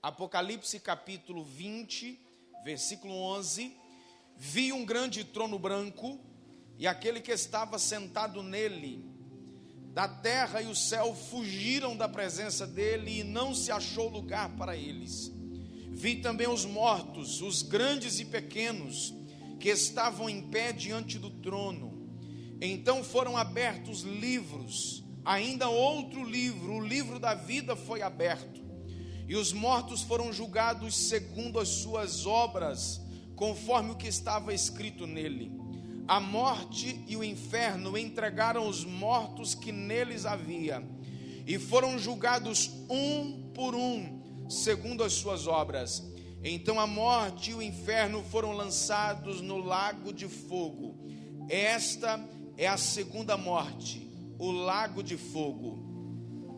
Apocalipse capítulo 20, versículo 11. Vi um grande trono branco e aquele que estava sentado nele. Da terra e o céu fugiram da presença dele e não se achou lugar para eles. Vi também os mortos, os grandes e pequenos, que estavam em pé diante do trono. Então foram abertos livros, ainda outro livro, o livro da vida foi aberto. E os mortos foram julgados segundo as suas obras, conforme o que estava escrito nele. A morte e o inferno entregaram os mortos que neles havia, e foram julgados um por um, segundo as suas obras. Então a morte e o inferno foram lançados no lago de fogo. Esta é a segunda morte, o lago de fogo.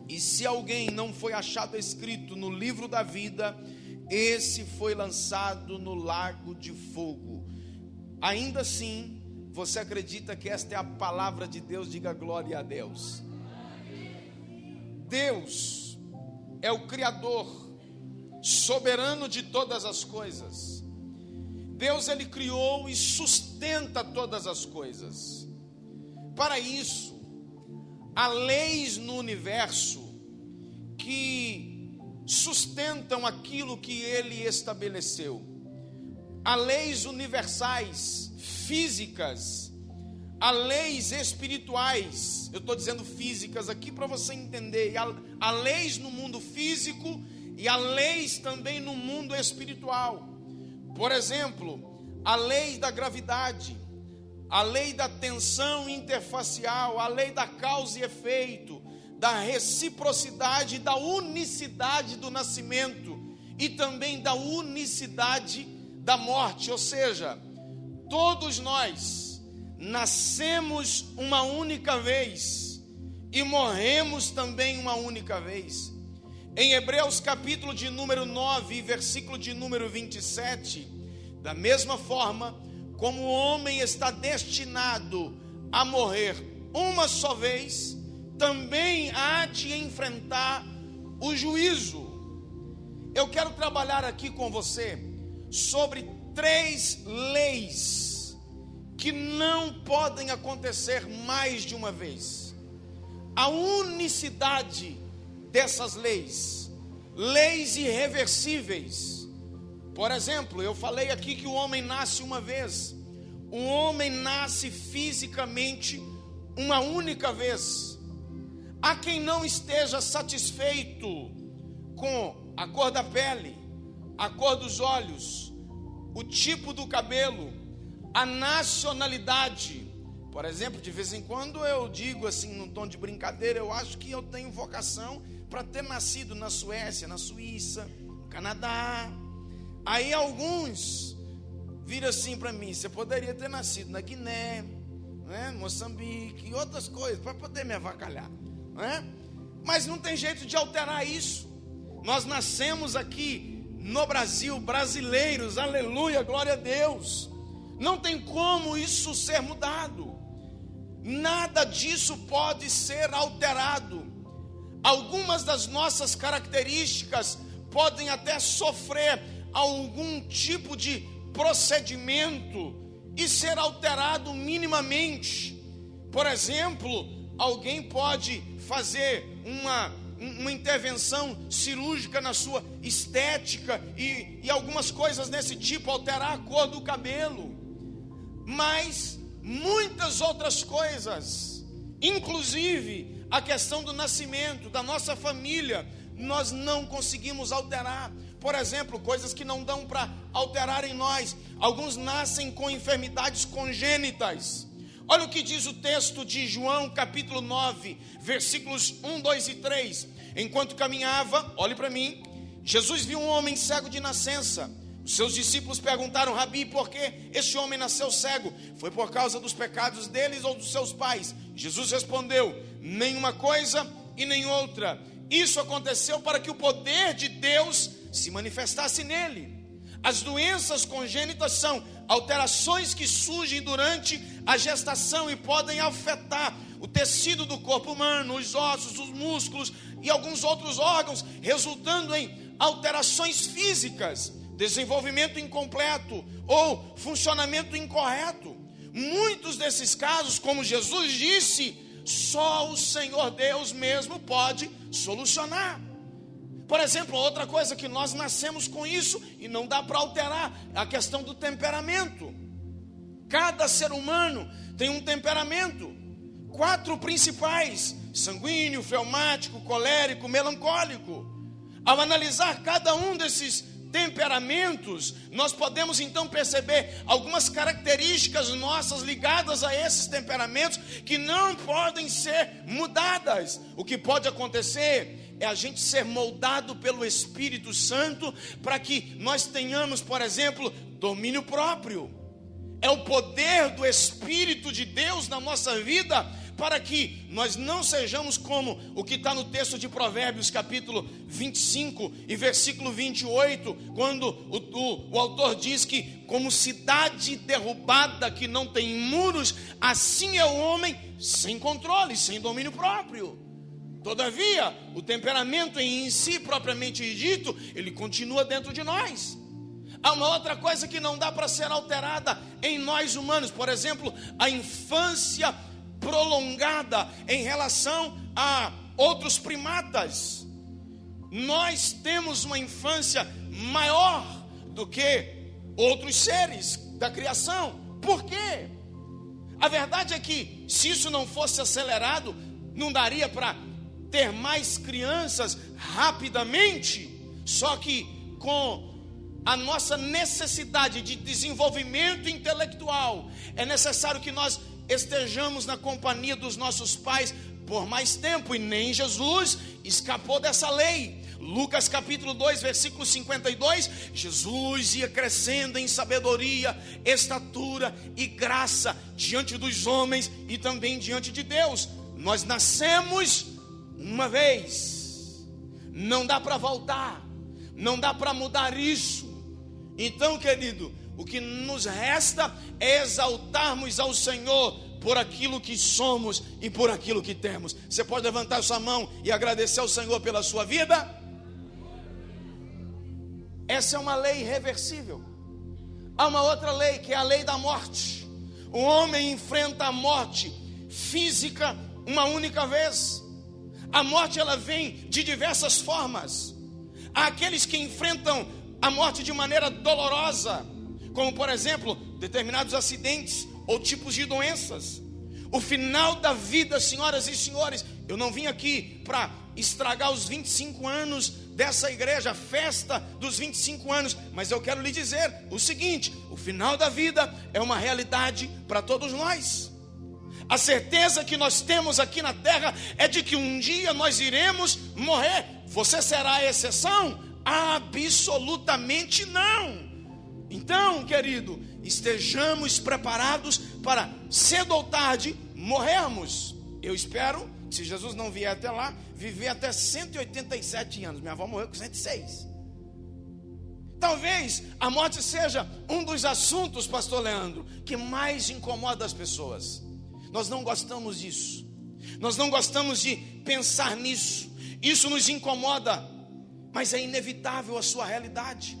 E se alguém não foi achado escrito no livro da vida, esse foi lançado no lago de fogo. Ainda assim, você acredita que esta é a palavra de Deus? Diga glória a Deus. Deus é o Criador, soberano de todas as coisas. Deus, Ele criou e sustenta todas as coisas. Para isso, há leis no universo que sustentam aquilo que Ele estabeleceu. Há leis universais, físicas, há leis espirituais. Eu estou dizendo físicas aqui para você entender. Há leis no mundo físico e há leis também no mundo espiritual. Por exemplo, a lei da gravidade, a lei da tensão interfacial, a lei da causa e efeito, da reciprocidade e da unicidade do nascimento e também da unicidade da morte. Ou seja, todos nós nascemos uma única vez e morremos também uma única vez. Em Hebreus capítulo de número 9, versículo de número 27, da mesma forma, como o homem está destinado a morrer uma só vez, também há de enfrentar o juízo. Eu quero trabalhar aqui com você sobre 3 leis que não podem acontecer mais de uma vez. A unicidade dessas leis, leis irreversíveis. Por exemplo, eu falei aqui que o homem nasce uma vez. O homem nasce fisicamente uma única vez. Há quem não esteja satisfeito com a cor da pele, a cor dos olhos, o tipo do cabelo, a nacionalidade. Por exemplo, de vez em quando eu digo assim, num tom de brincadeira, eu acho que eu tenho vocação para ter nascido na Suécia, na Suíça, no Canadá. Aí alguns viram assim para mim: você poderia ter nascido na Guiné, né, Moçambique e outras coisas, para poder me avacalhar, né? Mas não tem jeito de alterar isso. Nós nascemos aqui no Brasil, brasileiros, aleluia, glória a Deus. Não tem como isso ser mudado. Nada disso pode ser alterado. Algumas das nossas características podem até sofrer algum tipo de procedimento e ser alterado minimamente. Por exemplo, alguém pode fazer uma intervenção cirúrgica na sua estética e algumas coisas desse tipo, alterar a cor do cabelo. Mas muitas outras coisas, inclusive a questão do nascimento, da nossa família, nós não conseguimos alterar. Por exemplo, coisas que não dão para alterar em nós. Alguns nascem com enfermidades congênitas. Olha o que diz o texto de João capítulo 9, versículos 1, 2 e 3. Enquanto caminhava, olhe para mim, Jesus viu um homem cego de nascença. Os seus discípulos perguntaram: Rabi, por que este homem nasceu cego? Foi por causa dos pecados deles ou dos seus pais? Jesus respondeu: nenhuma coisa e nem outra. Isso aconteceu para que o poder de Deus se manifestasse nele. As doenças congênitas são alterações que surgem durante a gestação e podem afetar o tecido do corpo humano, os ossos, os músculos e alguns outros órgãos, resultando em alterações físicas, desenvolvimento incompleto ou funcionamento incorreto. Muitos desses casos, como Jesus disse, só o Senhor Deus mesmo pode solucionar. Por exemplo, outra coisa que nós nascemos com isso e não dá para alterar, é a questão do temperamento. Cada ser humano tem um temperamento, 4 principais: sanguíneo, fleumático, colérico, melancólico. Ao analisar cada um desses temperamentos, nós podemos então perceber algumas características nossas ligadas a esses temperamentos que não podem ser mudadas. O que pode acontecer é a gente ser moldado pelo Espírito Santo para que nós tenhamos, por exemplo, domínio próprio. É o poder do Espírito de Deus na nossa vida para que nós não sejamos como o que está no texto de Provérbios, capítulo 25 e versículo 28, quando o autor diz que como cidade derrubada que não tem muros, assim é o homem sem controle, sem domínio próprio. Todavia, o temperamento em si, propriamente dito, ele continua dentro de nós. Há uma outra coisa que não dá para ser alterada em nós humanos, por exemplo, a infância prolongada em relação a outros primatas. Nós temos uma infância maior do que outros seres da criação. Por quê? A verdade é que se isso não fosse acelerado, não daria para ter mais crianças rapidamente. Só que com a nossa necessidade de desenvolvimento intelectual, é necessário que nós estejamos na companhia dos nossos pais por mais tempo, e nem Jesus escapou dessa lei. Lucas capítulo 2, versículo 52, Jesus ia crescendo em sabedoria, estatura e graça diante dos homens e também diante de Deus. Nós nascemos uma vez, não dá para voltar, não dá para mudar isso. Então, querido, o que nos resta é exaltarmos ao Senhor por aquilo que somos e por aquilo que temos. Você pode levantar sua mão e agradecer ao Senhor pela sua vida? Essa é uma lei irreversível. Há uma outra lei, que é a lei da morte. O homem enfrenta a morte física uma única vez. A morte, ela vem de diversas formas. Há aqueles que enfrentam a morte de maneira dolorosa, como por exemplo, determinados acidentes ou tipos de doenças. O final da vida, senhoras e senhores, eu não vim aqui para estragar os 25 anos dessa igreja, a festa dos 25 anos, mas eu quero lhe dizer o seguinte: o final da vida é uma realidade para todos nós. A certeza que nós temos aqui na terra é de que um dia nós iremos morrer. Você será a exceção? Absolutamente não. Então, querido, estejamos preparados para, cedo ou tarde, morrermos. Eu espero, se Jesus não vier até lá, viver até 187 anos. Minha avó morreu com 106. Talvez a morte seja um dos assuntos, pastor Leandro, que mais incomoda as pessoas. Nós não gostamos disso. Nós não gostamos de pensar nisso. Isso nos incomoda, mas é inevitável a sua realidade.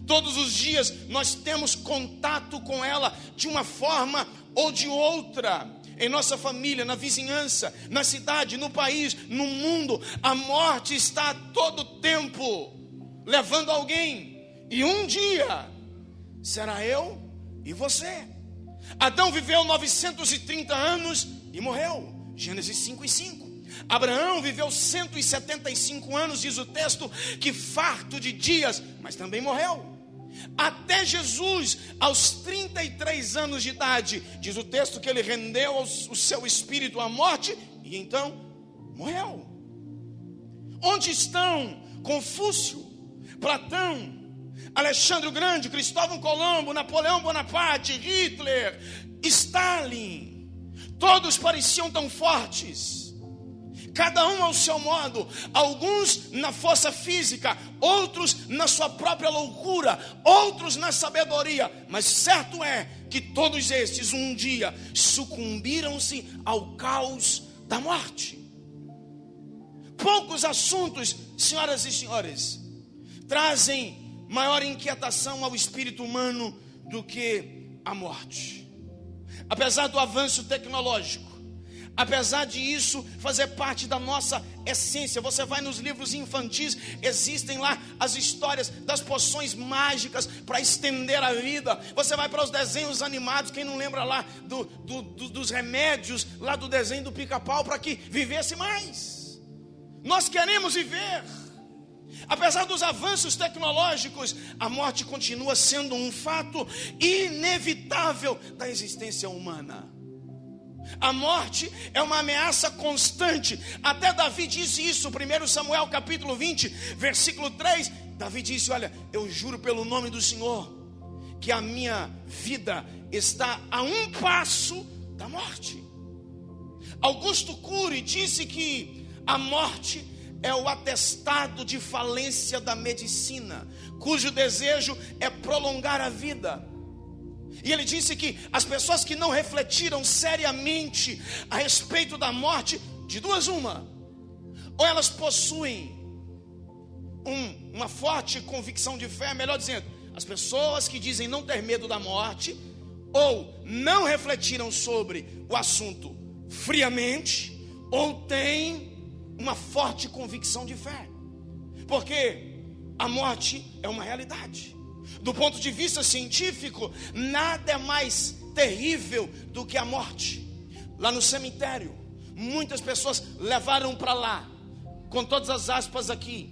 Todos os dias nós temos contato com ela de uma forma ou de outra. Em nossa família, na vizinhança, na cidade, no país, no mundo, a morte está a todo tempo levando alguém. E um dia será eu e você. Adão viveu 930 anos e morreu. Gênesis 5:5. Abraão viveu 175 anos, diz o texto, que farto de dias, mas também morreu. Até Jesus, aos 33 anos de idade, diz o texto que ele rendeu o seu espírito à morte e então morreu. Onde estão Confúcio, Platão, Alexandre o Grande, Cristóvão Colombo, Napoleão Bonaparte, Hitler, Stalin? Todos pareciam tão fortes, cada um ao seu modo, alguns na força física, outros na sua própria loucura, outros na sabedoria, mas certo é que todos estes um dia sucumbiram-se ao caos da morte. Poucos assuntos, senhoras e senhores, trazem maior inquietação ao espírito humano do que a morte. Apesar do avanço tecnológico, apesar de isso fazer parte da nossa essência, você vai nos livros infantis, existem lá as histórias das poções mágicas para estender a vida. Você vai para os desenhos animados, quem não lembra lá dos remédios, lá do desenho do Pica-Pau, para que vivesse mais. Nós queremos viver. Apesar dos avanços tecnológicos, a morte continua sendo um fato inevitável da existência humana. A morte é uma ameaça constante. Até Davi disse isso, 1 Samuel capítulo 20, versículo 3. Davi disse: olha, eu juro pelo nome do Senhor, que a minha vida está a um passo da morte. Augusto Cury disse que a morte é o atestado de falência da medicina, cujo desejo é prolongar a vida. E ele disse que as pessoas que não refletiram seriamente a respeito da morte, de duas uma: ou elas possuem uma forte convicção de fé, melhor dizendo, as pessoas que dizem não ter medo da morte, ou não refletiram sobre o assunto friamente, ou têm uma forte convicção de fé, porque a morte é uma realidade. Do ponto de vista científico, nada é mais terrível do que a morte. Lá no cemitério, muitas pessoas levaram para lá, com todas as aspas aqui,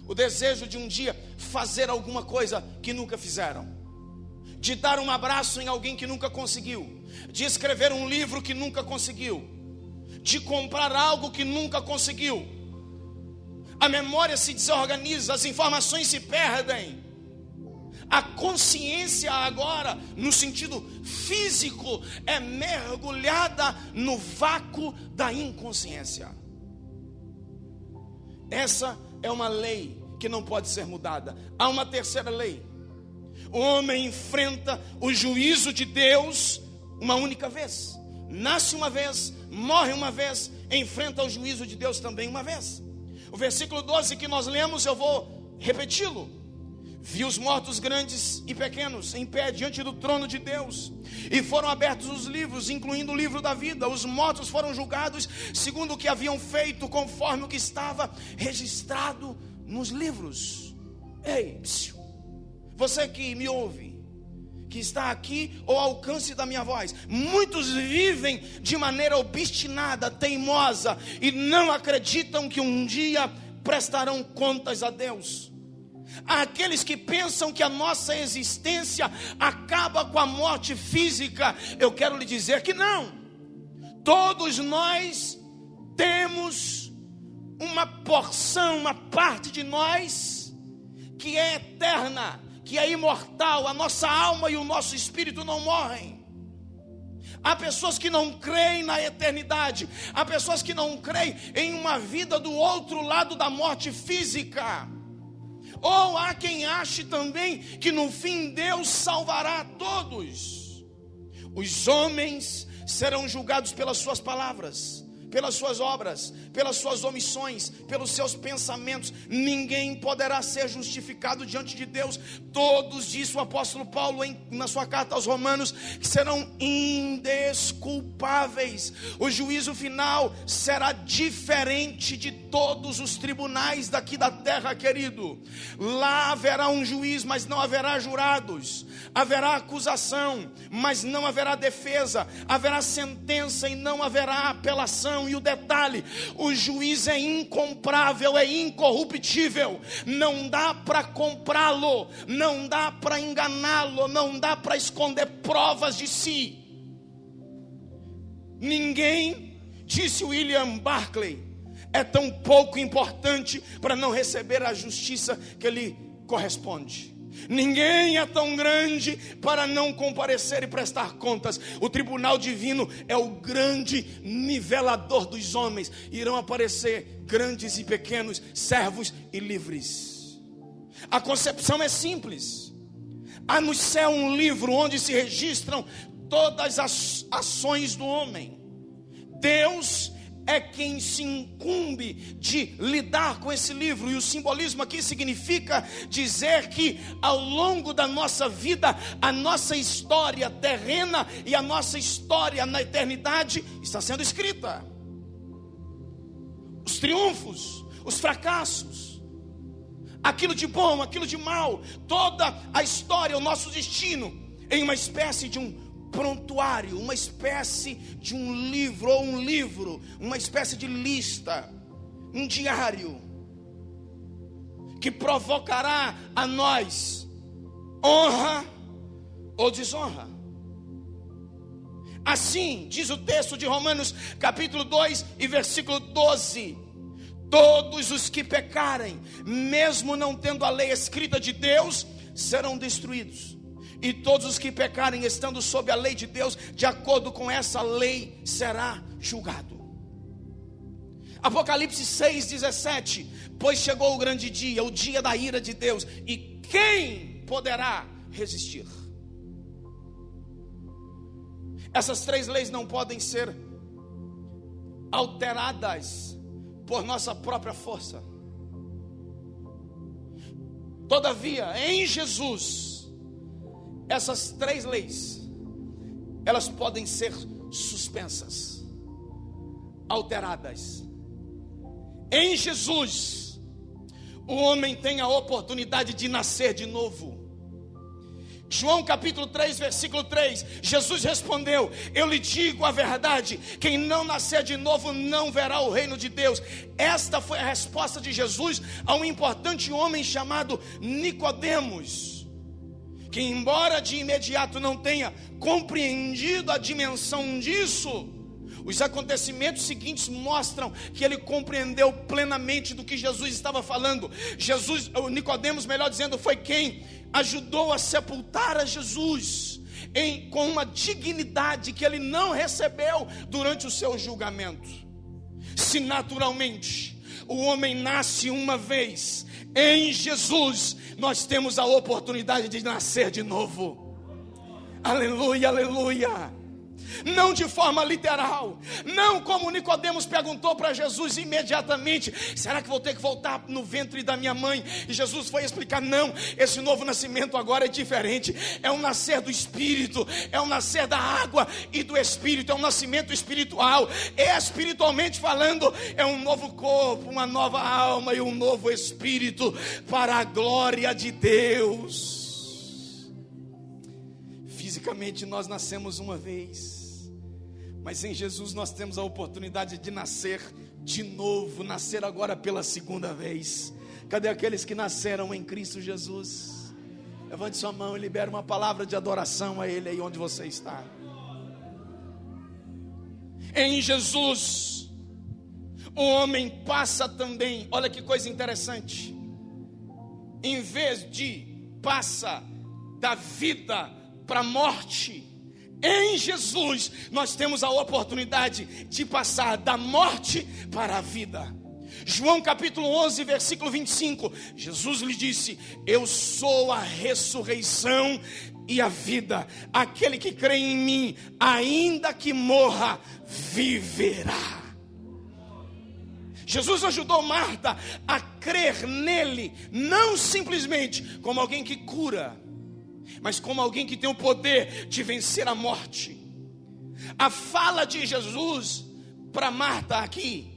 o desejo de um dia fazer alguma coisa que nunca fizeram, de dar um abraço em alguém que nunca conseguiu, de escrever um livro que nunca conseguiu, de comprar algo que nunca conseguiu. A memória se desorganiza, as informações se perdem. A consciência agora, no sentido físico, é mergulhada no vácuo da inconsciência. Essa é uma lei que não pode ser mudada. Há uma terceira lei. O homem enfrenta o juízo de Deus uma única vez. Nasce uma vez, morre uma vez, enfrenta o juízo de Deus também uma vez. O versículo 12 que nós lemos, eu vou repeti-lo. Vi os mortos grandes e pequenos em pé diante do trono de Deus, e foram abertos os livros, incluindo o livro da vida. Os mortos foram julgados segundo o que haviam feito, conforme o que estava registrado nos livros. Ei, você que me ouve, que está aqui ao alcance da minha voz, muitos vivem de maneira obstinada, teimosa, e não acreditam que um dia prestarão contas a Deus. Há aqueles que pensam que a nossa existência acaba com a morte física. Eu quero lhe dizer que não. Todos nós temos uma porção, uma parte de nós que é eterna, que é imortal. A nossa alma e o nosso espírito não morrem. Há pessoas que não creem na eternidade. Há pessoas que não creem em uma vida do outro lado da morte física. Ou há quem ache também que no fim Deus salvará todos. Os homens serão julgados pelas suas palavras, pelas suas obras, pelas suas omissões, pelos seus pensamentos. Ninguém poderá ser justificado diante de Deus. Todos, disse o apóstolo Paulo na sua carta aos Romanos, que serão indesculpáveis. O juízo final será diferente de todos os tribunais daqui da terra, querido. Lá haverá um juiz, mas não haverá jurados. Haverá acusação, mas não haverá defesa. Haverá sentença e não haverá apelação. E o detalhe, o juiz é incomprável, é incorruptível. Não dá para comprá-lo, não dá para enganá-lo, não dá para esconder provas de si. Ninguém, disse William Barclay, é tão pouco importante para não receber a justiça que lhe corresponde. Ninguém é tão grande para não comparecer e prestar contas. O tribunal divino é o grande nivelador dos homens. Irão aparecer grandes e pequenos, servos e livres. A concepção é simples. Há no céu um livro onde se registram todas as ações do homem. Deus é quem se incumbe de lidar com esse livro. E o simbolismo aqui significa dizer que ao longo da nossa vida, a nossa história terrena e a nossa história na eternidade está sendo escrita. Os triunfos, os fracassos, aquilo de bom, aquilo de mal, toda a história, o nosso destino, em uma espécie de um prontuário, uma espécie de um livro, ou um livro, uma espécie de lista, um diário, que provocará a nós honra ou desonra. Assim, diz o texto de Romanos capítulo 2 e versículo 12: todos os que pecarem, mesmo não tendo a lei escrita de Deus, serão destruídos. E todos os que pecarem, estando sob a lei de Deus, de acordo com essa lei, será julgado. Apocalipse 6:17: pois chegou o grande dia, o dia da ira de Deus, e quem poderá resistir? Essas 3 leis não podem ser alteradas por nossa própria força. Todavia, em Jesus, essas 3 leis, elas podem ser suspensas, alteradas. Em Jesus, o homem tem a oportunidade de nascer de novo. João capítulo 3, versículo 3, Jesus respondeu: eu lhe digo a verdade, quem não nascer de novo não verá o reino de Deus. Esta foi a resposta de Jesus a um importante homem chamado Nicodemos, que embora de imediato não tenha compreendido a dimensão disso, os acontecimentos seguintes mostram que ele compreendeu plenamente do que Jesus estava falando. Nicodemos, melhor dizendo, foi quem ajudou a sepultar a Jesus com uma dignidade que ele não recebeu durante o seu julgamento. Se naturalmente o homem nasce uma vez, em Jesus nós temos a oportunidade de nascer de novo. Aleluia, aleluia. Não de forma literal, não como Nicodemos perguntou para Jesus imediatamente: será que vou ter que voltar no ventre da minha mãe? E Jesus foi explicar: não, esse novo nascimento agora é diferente, é um nascer do Espírito, é um nascer da água e do Espírito, é um nascimento espiritual, espiritualmente falando, é um novo corpo, uma nova alma e um novo Espírito, para a glória de Deus. Fisicamente nós nascemos uma vez, mas em Jesus nós temos a oportunidade de nascer de novo, nascer agora pela segunda vez. Cadê aqueles que nasceram em Cristo Jesus? Levante sua mão e libere uma palavra de adoração a Ele aí onde você está. Em Jesus, o homem passa também, olha que coisa interessante, em vez de passa da vida para a morte, em Jesus nós temos a oportunidade de passar da morte para a vida. João capítulo 11, versículo 25, Jesus lhe disse: eu sou a ressurreição e a vida, aquele que crê em mim, ainda que morra, viverá. Jesus ajudou Marta a crer nele, não simplesmente como alguém que cura, mas como alguém que tem o poder de vencer a morte. A fala de Jesus para Marta aqui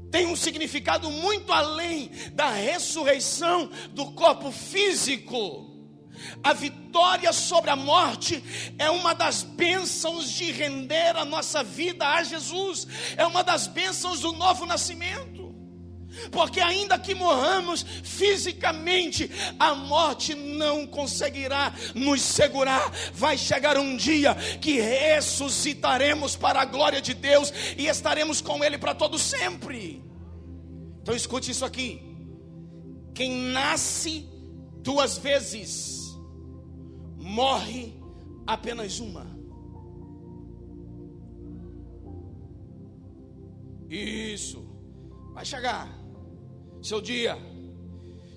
tem um significado muito além da ressurreição do corpo físico. A vitória sobre a morte é uma das bênçãos de render a nossa vida a Jesus, é uma das bênçãos do novo nascimento. Porque ainda que morramos fisicamente, a morte não conseguirá nos segurar. Vai chegar um dia que ressuscitaremos para a glória de Deus e estaremos com Ele para todo sempre. Então escute isso aqui: quem nasce 2 vezes, morre apenas uma. Isso, vai chegar seu dia.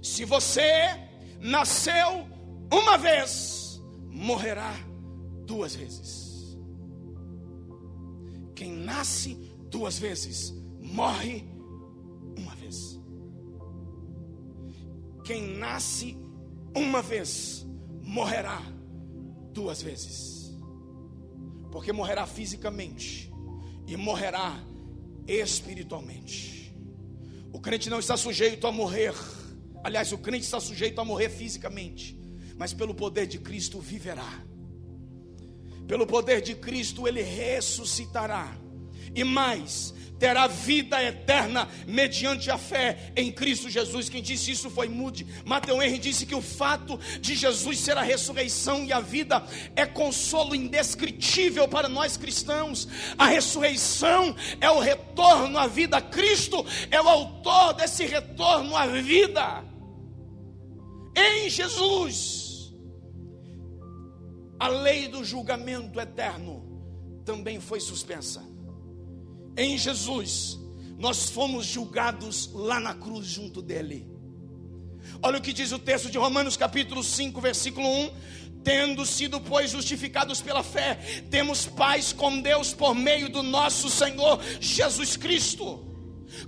Se você nasceu uma vez, morrerá 2 vezes. Quem nasce 2 vezes, morre 1 vez. Quem nasce 1 vez, morrerá 2 vezes. Porque morrerá fisicamente e morrerá espiritualmente. O crente não está sujeito a morrer. Aliás, o crente está sujeito a morrer fisicamente, mas pelo poder de Cristo viverá. Pelo poder de Cristo ele ressuscitará. E mais, terá vida eterna mediante a fé em Cristo Jesus. Quem disse isso foi Moody. Matthew Henry disse que o fato de Jesus ser a ressurreição e a vida é consolo indescritível para nós cristãos. A ressurreição é o retorno à vida. Cristo é o autor desse retorno à vida. Em Jesus, a lei do julgamento eterno também foi suspensa. Em Jesus, nós fomos julgados lá na cruz junto dele. Olha o que diz o texto de Romanos capítulo 5, versículo 1. Tendo sido, pois, justificados pela fé, temos paz com Deus por meio do nosso Senhor Jesus Cristo.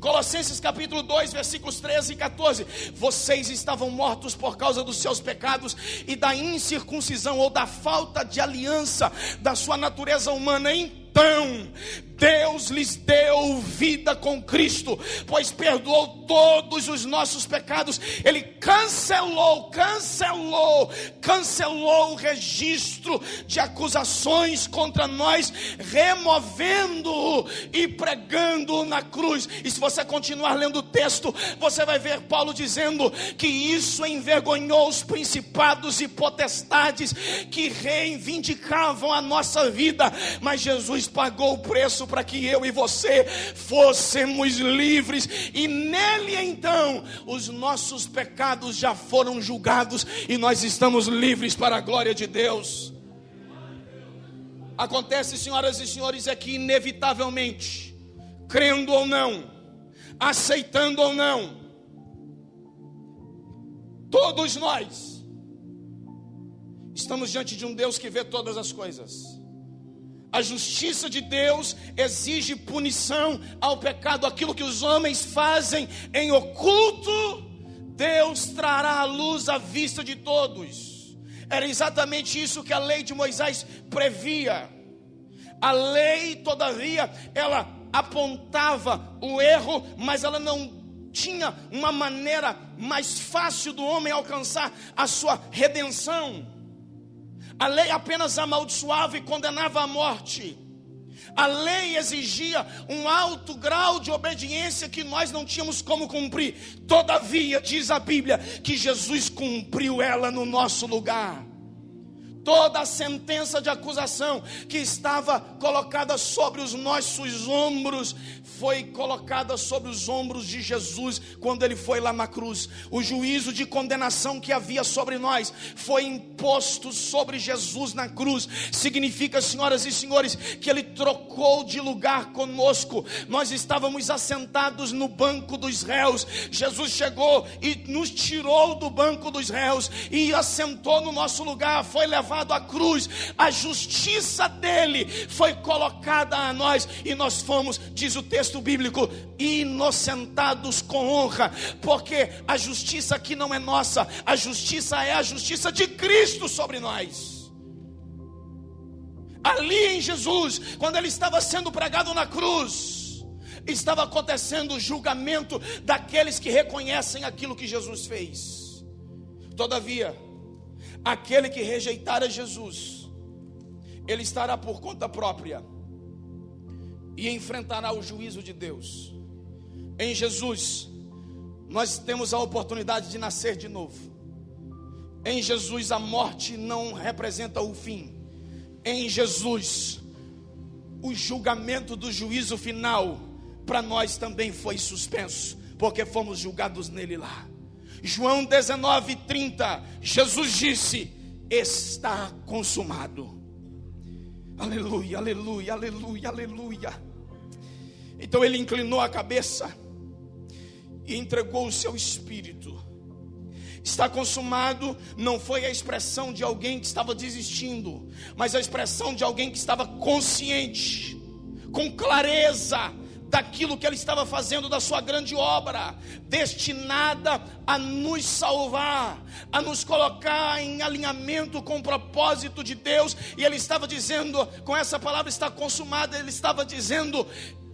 Colossenses capítulo 2, versículos 13 e 14. Vocês estavam mortos por causa dos seus pecados e da incircuncisão ou da falta de aliança da sua natureza humana. Então Deus lhes deu vida com Cristo, pois perdoou todos os nossos pecados. Ele cancelou o registro de acusações contra nós, removendo-o e pregando-o na cruz. E se você continuar lendo o texto, você vai ver Paulo dizendo que isso envergonhou os principados e potestades que reivindicavam a nossa vida, mas Jesus pagou o preço para que eu e você fôssemos livres, e nele então os nossos pecados já foram julgados e nós estamos livres para a glória de Deus. Acontece, senhoras e senhores, é que inevitavelmente, crendo ou não, aceitando ou não, todos nós estamos diante de um Deus que vê todas as coisas. A justiça de Deus exige punição ao pecado. Aquilo que os homens fazem em oculto, Deus trará à luz à vista de todos. Era exatamente isso que a lei de Moisés previa. A lei, todavia, ela apontava o erro, mas ela não tinha uma maneira mais fácil do homem alcançar a sua redenção. A lei apenas amaldiçoava e condenava à morte. A lei exigia um alto grau de obediência que nós não tínhamos como cumprir. Todavia, diz a Bíblia, que Jesus cumpriu ela no nosso lugar. Toda a sentença de acusação que estava colocada sobre os nossos ombros foi colocada sobre os ombros de Jesus quando ele foi lá na cruz. O juízo de condenação que havia sobre nós foi imposto sobre Jesus na cruz. Significa, senhoras e senhores, que ele trocou de lugar conosco. Nós estávamos assentados no banco dos réus. Jesus chegou e nos tirou do banco dos réus e assentou no nosso lugar. Foi levado à cruz, a justiça dele foi colocada a nós e nós fomos, diz o texto bíblico, inocentados com honra, porque a justiça aqui não é nossa, a justiça é a justiça de Cristo sobre nós. Ali em Jesus, quando ele estava sendo pregado na cruz, estava acontecendo o julgamento daqueles que reconhecem aquilo que Jesus fez. Todavia, aquele que rejeitar a Jesus, ele estará por conta própria e enfrentará o juízo de Deus. Em Jesus, nós temos a oportunidade de nascer de novo. Em Jesus, a morte não representa o fim. Em Jesus, o julgamento do juízo final para nós também foi suspenso, porque fomos julgados nele lá. João 19:30, Jesus disse: está consumado. Aleluia, aleluia, aleluia, aleluia. Então ele inclinou a cabeça e entregou o seu espírito. Está consumado não foi a expressão de alguém que estava desistindo, mas a expressão de alguém que estava consciente, com clareza daquilo que Ele estava fazendo, da sua grande obra, destinada a nos salvar, a nos colocar em alinhamento com o propósito de Deus. E Ele estava dizendo, com essa palavra está consumada, Ele estava dizendo: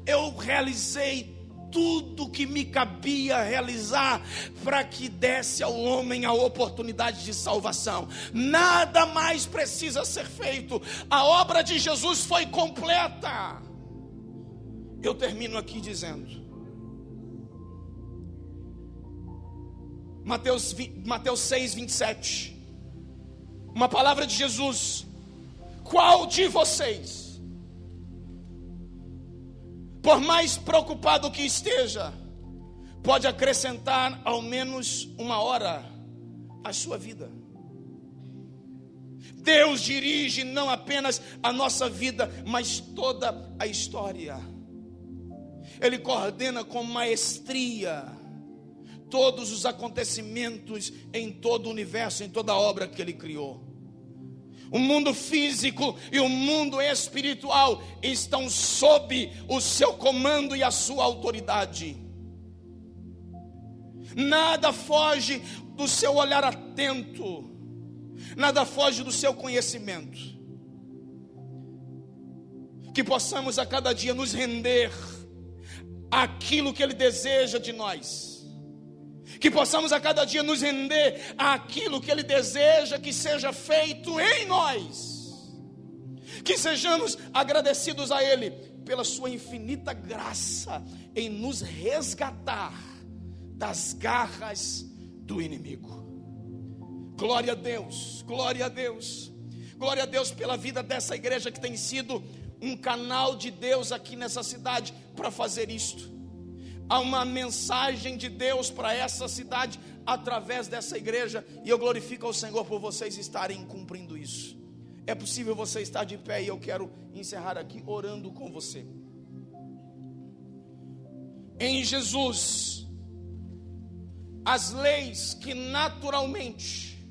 eu realizei tudo que me cabia realizar para que desse ao homem a oportunidade de salvação. Nada mais precisa ser feito. A obra de Jesus foi completa. Eu termino aqui dizendo, Mateus 6, 27, uma palavra de Jesus: qual de vocês, por mais preocupado que esteja, pode acrescentar ao menos 1 hora à sua vida? Deus dirige não apenas a nossa vida, mas toda a história. Ele coordena com maestria todos os acontecimentos em todo o universo, em toda a obra que Ele criou. O mundo físico e o mundo espiritual estão sob o seu comando e a sua autoridade. Nada foge do seu olhar atento, nada foge do seu conhecimento. Que possamos a cada dia nos render àquilo que Ele deseja de nós. Que possamos a cada dia nos render àquilo que Ele deseja que seja feito em nós. Que sejamos agradecidos a Ele pela sua infinita graça em nos resgatar das garras do inimigo. Glória a Deus, glória a Deus. Glória a Deus pela vida dessa igreja que tem sido um canal de Deus aqui nessa cidade para fazer isto. Há uma mensagem de Deus para essa cidade através dessa igreja, e eu glorifico ao Senhor por vocês estarem cumprindo isso. É possível você estar de pé, e eu quero encerrar aqui orando com você. Em Jesus, as leis que naturalmente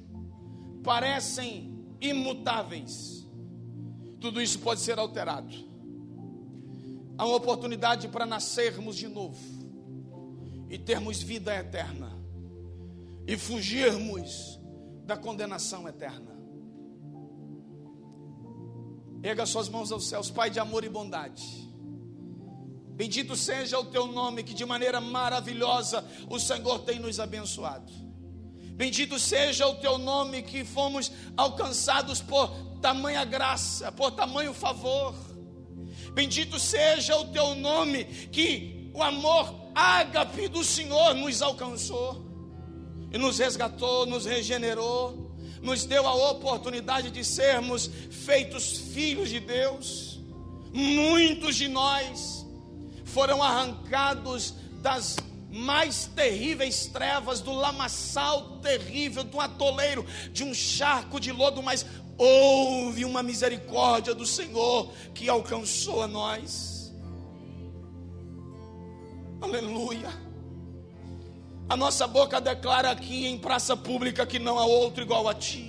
parecem imutáveis, tudo isso pode ser alterado. Há uma oportunidade para nascermos de novo e termos vida eterna e fugirmos da condenação eterna. Erga suas mãos aos céus. Pai de amor e bondade, bendito seja o teu nome, que de maneira maravilhosa o Senhor tem nos abençoado. Bendito seja o teu nome, que fomos alcançados por tamanha graça, por tamanho favor. Bendito seja o teu nome, que o amor ágape do Senhor nos alcançou e nos resgatou, nos regenerou, nos deu a oportunidade de sermos feitos filhos de Deus. Muitos de nós foram arrancados das mais terríveis trevas, do lamaçal terrível, do atoleiro, de um charco de lodo, mas houve uma misericórdia do Senhor que alcançou a nós. Aleluia. A nossa boca declara aqui em praça pública que não há outro igual a ti.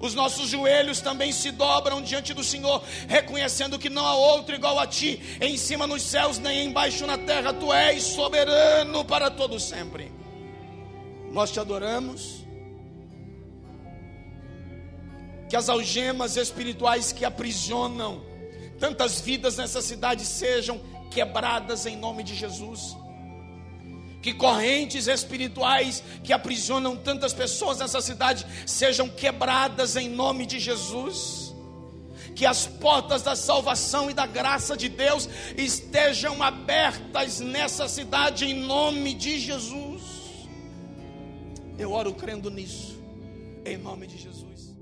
Os nossos joelhos também se dobram diante do Senhor, reconhecendo que não há outro igual a ti, em cima nos céus, nem embaixo na terra. Tu és soberano para todo sempre. Nós te adoramos. Que as algemas espirituais que aprisionam tantas vidas nessa cidade sejam quebradas em nome de Jesus. Que correntes espirituais que aprisionam tantas pessoas nessa cidade sejam quebradas em nome de Jesus. Que as portas da salvação e da graça de Deus estejam abertas nessa cidade em nome de Jesus. Eu oro crendo nisso, em nome de Jesus.